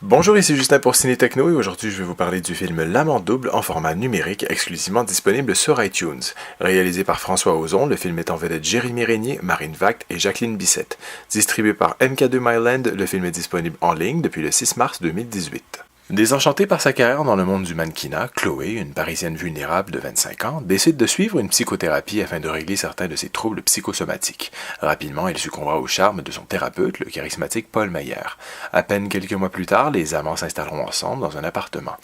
Bonjour, ici Justin pour Ciné Techno et aujourd'hui je vais vous parler du film L'Amant double en format numérique exclusivement disponible sur iTunes. Réalisé par François Ozon, le film est en vedette Jérémy Régnier, Marine Vact et Jacqueline Bissette. Distribué par MK2 Myland, le film est disponible en ligne depuis le 6 mars 2018. Désenchantée par sa carrière dans le monde du mannequinat, Chloé, une Parisienne vulnérable de 25 ans, décide de suivre une psychothérapie afin de régler certains de ses troubles psychosomatiques. Rapidement, elle succombera au charme de son thérapeute, le charismatique Paul Mayer. À peine quelques mois plus tard, les amants s'installeront ensemble dans un appartement.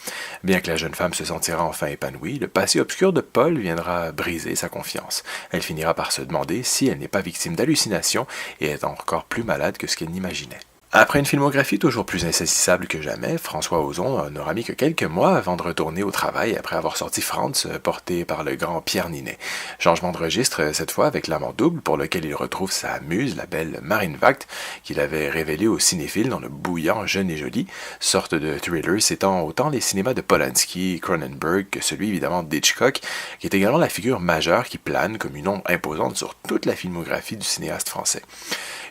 Bien que la jeune femme se sentira enfin épanouie, le passé obscur de Paul viendra briser sa confiance. Elle finira par se demander si elle n'est pas victime d'hallucinations et est encore plus malade que ce qu'elle n'imaginait. Après une filmographie toujours plus insaisissable que jamais, François Ozon n'aura mis que quelques mois avant de retourner au travail après avoir sorti Franz, porté par le grand Pierre Ninet. Changement de registre cette fois avec L'Amant double, pour lequel il retrouve sa muse, la belle Marine Vact, qu'il avait révélée aux cinéphiles dans le bouillant Jeune et Joli, sorte de thriller s'étend autant les cinémas de Polanski, Cronenberg que celui évidemment d'Hitchcock, qui est également la figure majeure qui plane comme une ombre imposante sur toute la filmographie du cinéaste français.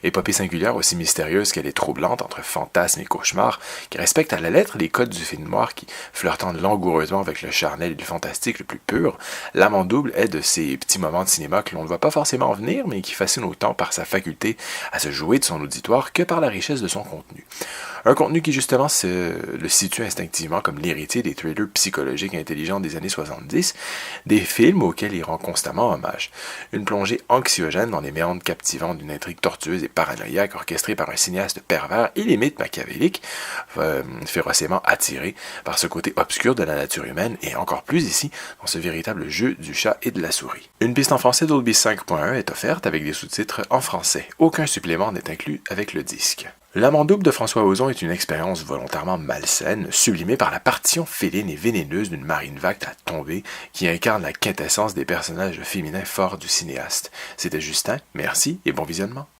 Épopée singulière aussi mystérieuse qu'elle est troublante entre fantasme et cauchemar, qui respecte à la lettre les codes du film noir qui, flirtant langoureusement avec le charnel et le fantastique le plus pur, L'Amant double est de ces petits moments de cinéma que l'on ne voit pas forcément venir, mais qui fascinent autant par sa faculté à se jouer de son auditoire que par la richesse de son contenu. Un contenu qui justement le situe instinctivement comme l'héritier des thrillers psychologiques intelligents des années 70, des films auxquels il rend constamment hommage. Une plongée anxiogène dans les méandres captivants d'une intrigue tortueuse et paranoïaque orchestrée par un cinéaste pervers et limite machiavélique, férocement attiré par ce côté obscur de la nature humaine et encore plus ici dans ce véritable jeu du chat et de la souris. Une piste en français Dolby 5.1 est offerte avec des sous-titres en français. Aucun supplément n'est inclus avec le disque. L'Amant double de François Ozon est une expérience volontairement malsaine, sublimée par la partition féline et vénéneuse d'une Marine Vact à tomber, qui incarne la quintessence des personnages féminins forts du cinéaste. C'était Justin, merci et bon visionnement.